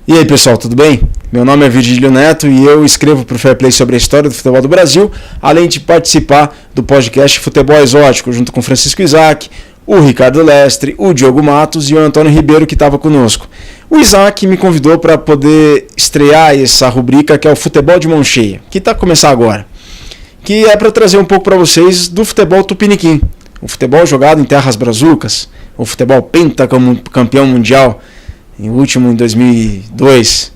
E aí pessoal, tudo bem? Meu nome é Virgílio Neto e eu escrevo para o Fair Play sobre a história do futebol do Brasil, além de participar do podcast Futebol Exótico, junto com Francisco Isaac, o Ricardo Lestre, o Diogo Matos e o Antônio Ribeiro, que estava conosco. O Isaac me convidou para poder estrear essa rubrica que é o Futebol de Mão Cheia, que está a começar agora, que é para trazer um pouco para vocês do futebol tupiniquim, o futebol jogado em terras brazucas, o futebol pentacampeão mundial, em último em 2002,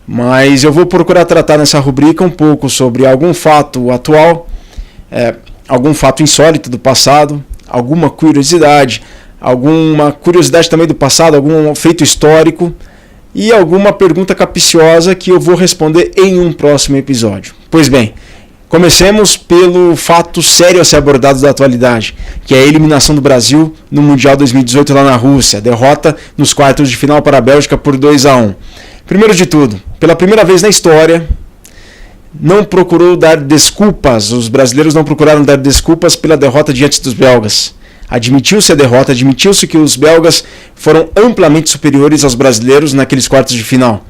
mas eu vou procurar tratar nessa rubrica um pouco sobre algum fato atual, algum fato insólito do passado, alguma curiosidade também do passado, algum feito histórico e alguma pergunta capciosa que eu vou responder em um próximo episódio. Pois bem, comecemos pelo fato sério a ser abordado da atualidade, que é a eliminação do Brasil no Mundial 2018 lá na Rússia, derrota nos quartos de final para a Bélgica por 2-1. Primeiro de tudo, pela primeira vez na história, não procurou dar desculpas, os brasileiros não procuraram dar desculpas pela derrota diante dos belgas. Admitiu-se a derrota, admitiu-se que os belgas foram amplamente superiores aos brasileiros naqueles quartos de final.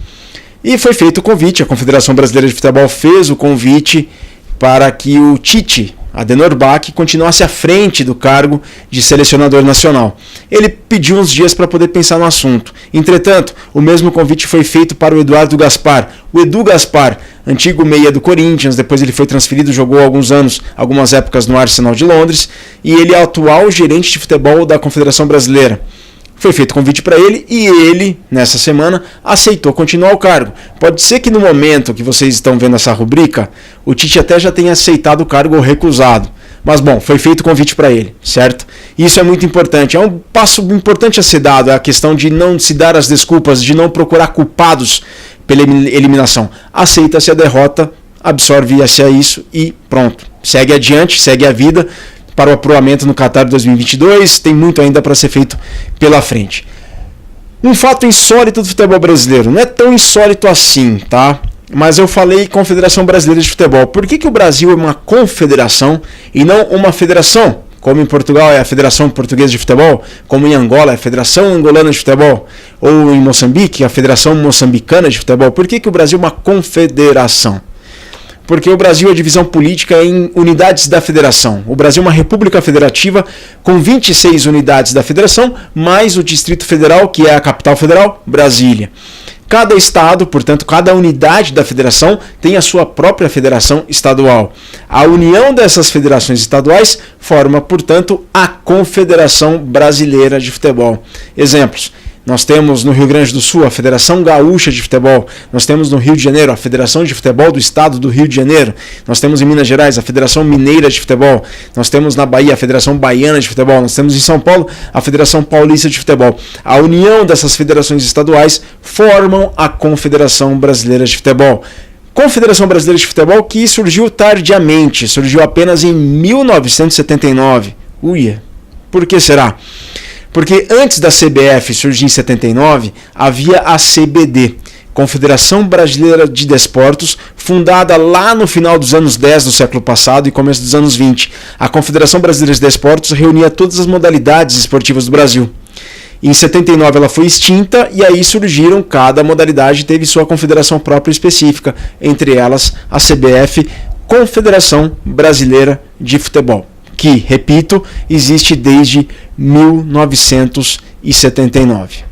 E foi feito o convite, a Confederação Brasileira de Futebol fez o convite para que o Tite, Adenor Bach, continuasse à frente do cargo de selecionador nacional. Ele pediu uns dias para poder pensar no assunto. Entretanto, o mesmo convite foi feito para o Eduardo Gaspar. O Edu Gaspar, antigo meia do Corinthians, depois ele foi transferido, jogou algumas épocas no Arsenal de Londres, e ele é o atual gerente de futebol da Confederação Brasileira. Foi feito convite para ele e ele, nessa semana, aceitou continuar o cargo. Pode ser que no momento que vocês estão vendo essa rubrica, o Tite até já tenha aceitado o cargo ou recusado. Mas bom, foi feito o convite para ele, certo? Isso é muito importante. É um passo importante a ser dado, é a questão de não se dar as desculpas, de não procurar culpados pela eliminação. Aceita-se a derrota, absorve-se a isso e pronto. Segue adiante, segue a vida para o apuramento no Qatar 2022, tem muito ainda para ser feito pela frente. Um fato insólito do futebol brasileiro, não é tão insólito assim, tá? Mas eu falei Confederação Brasileira de Futebol. Por que o Brasil é uma confederação e não uma federação? Como em Portugal é a Federação Portuguesa de Futebol, como em Angola é a Federação Angolana de Futebol, ou em Moçambique a Federação Moçambicana de Futebol. Por que o Brasil é uma confederação? Porque o Brasil é divisão política em unidades da federação. O Brasil é uma república federativa com 26 unidades da federação, mais o Distrito Federal, que é a capital federal, Brasília. Cada estado, portanto, cada unidade da federação tem a sua própria federação estadual. A união dessas federações estaduais forma, portanto, a Confederação Brasileira de Futebol. Exemplos. Nós temos no Rio Grande do Sul a Federação Gaúcha de Futebol, nós temos no Rio de Janeiro a Federação de Futebol do Estado do Rio de Janeiro, nós temos em Minas Gerais a Federação Mineira de Futebol, nós temos na Bahia a Federação Baiana de Futebol, nós temos em São Paulo a Federação Paulista de Futebol. A união dessas federações estaduais formam a Confederação Brasileira de Futebol. Confederação Brasileira de Futebol que surgiu tardiamente, surgiu apenas em 1979. Uia, por que será? Porque antes da CBF surgir em 79, havia a CBD, Confederação Brasileira de Desportos, fundada lá no final dos anos 10 do século passado e começo dos anos 20. A Confederação Brasileira de Desportos reunia todas as modalidades esportivas do Brasil. Em 79 ela foi extinta e aí surgiram, cada modalidade teve sua confederação própria específica, entre elas a CBF, Confederação Brasileira de Futebol, que, repito, existe desde 1979.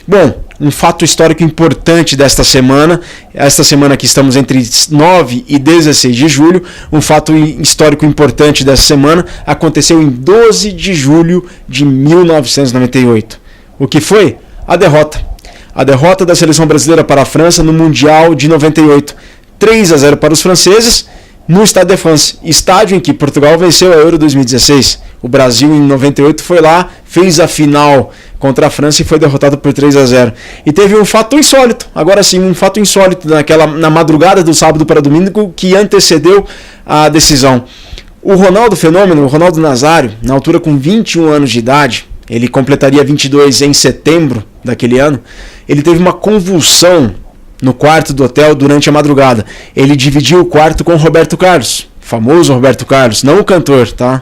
Bom, um fato histórico importante desta semana, esta semana que estamos entre 9 e 16 de julho, um fato histórico importante dessa semana aconteceu em 12 de julho de 1998. O que foi? A derrota. A derrota da seleção brasileira para a França no Mundial de 98. 3-0 para os franceses, no Stade de France, estádio em que Portugal venceu a Euro 2016. O Brasil em 98 foi lá, fez a final contra a França e foi derrotado por 3-0. E teve um fato insólito, agora sim, um fato insólito na madrugada do sábado para domingo que antecedeu a decisão. O Ronaldo Fenômeno, o Ronaldo Nazário, na altura com 21 anos de idade, ele completaria 22 em setembro daquele ano, ele teve uma convulsão no quarto do hotel durante a madrugada. Ele dividiu o quarto com o Roberto Carlos, famoso Roberto Carlos, não o cantor, tá?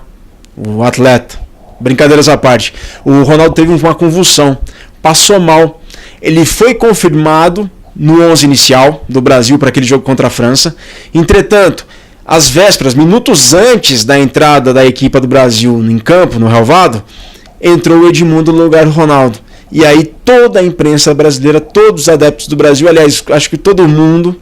O atleta. Brincadeiras à parte. O Ronaldo teve uma convulsão, passou mal. Ele foi confirmado no 11 inicial do Brasil para aquele jogo contra a França. Entretanto, às vésperas, minutos antes da entrada da equipe do Brasil em campo, no relvado, entrou o Edmundo no lugar do Ronaldo. E aí toda a imprensa brasileira, todos os adeptos do Brasil, aliás, acho que todo mundo,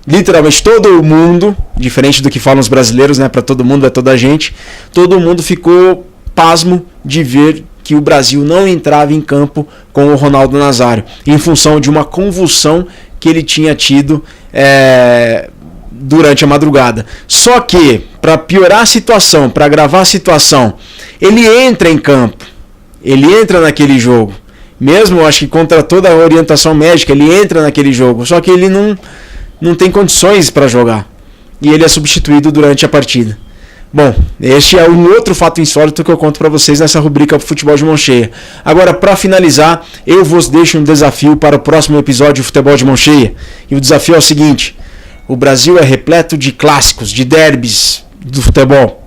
literalmente todo mundo, diferente do que falam os brasileiros, né, para todo mundo, é toda a gente, todo mundo ficou pasmo de ver que o Brasil não entrava em campo com o Ronaldo Nazário, em função de uma convulsão que ele tinha tido durante a madrugada. Só que, para piorar a situação, para agravar a situação, ele entra em campo, ele entra naquele jogo, mesmo acho que contra toda a orientação médica, ele entra naquele jogo, só que ele não tem condições para jogar, e ele é substituído durante a partida. Bom, este é um outro fato insólito que eu conto para vocês nessa rubrica Futebol de Mão Cheia. Agora, para finalizar, eu vos deixo um desafio para o próximo episódio de Futebol de Mão Cheia. E o desafio é o seguinte: o Brasil é repleto de clássicos, de derbys do futebol.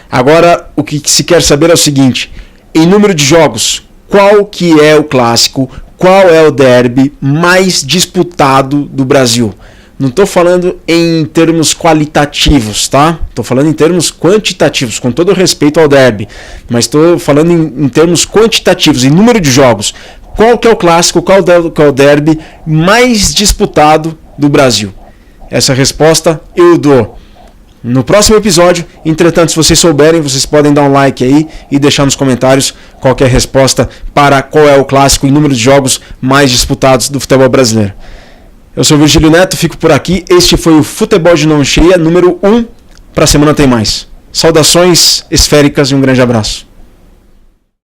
Agora, o que se quer saber é o seguinte: em número de jogos, qual que é o clássico, qual é o derby mais disputado do Brasil? Não estou falando em termos qualitativos, tá? Estou falando em termos quantitativos, com todo respeito ao derby. Mas estou falando em termos quantitativos, em número de jogos. Qual que é o clássico, qual que é o derby mais disputado do Brasil? Essa resposta eu dou no próximo episódio. Entretanto, se vocês souberem, vocês podem dar um like aí e deixar nos comentários qualquer resposta para qual é o clássico em número de jogos mais disputados do futebol brasileiro. Eu sou o Virgílio Neto, fico por aqui. Este foi o Futebol de Mão Cheia, número 1. Para a semana tem mais. Saudações esféricas e um grande abraço.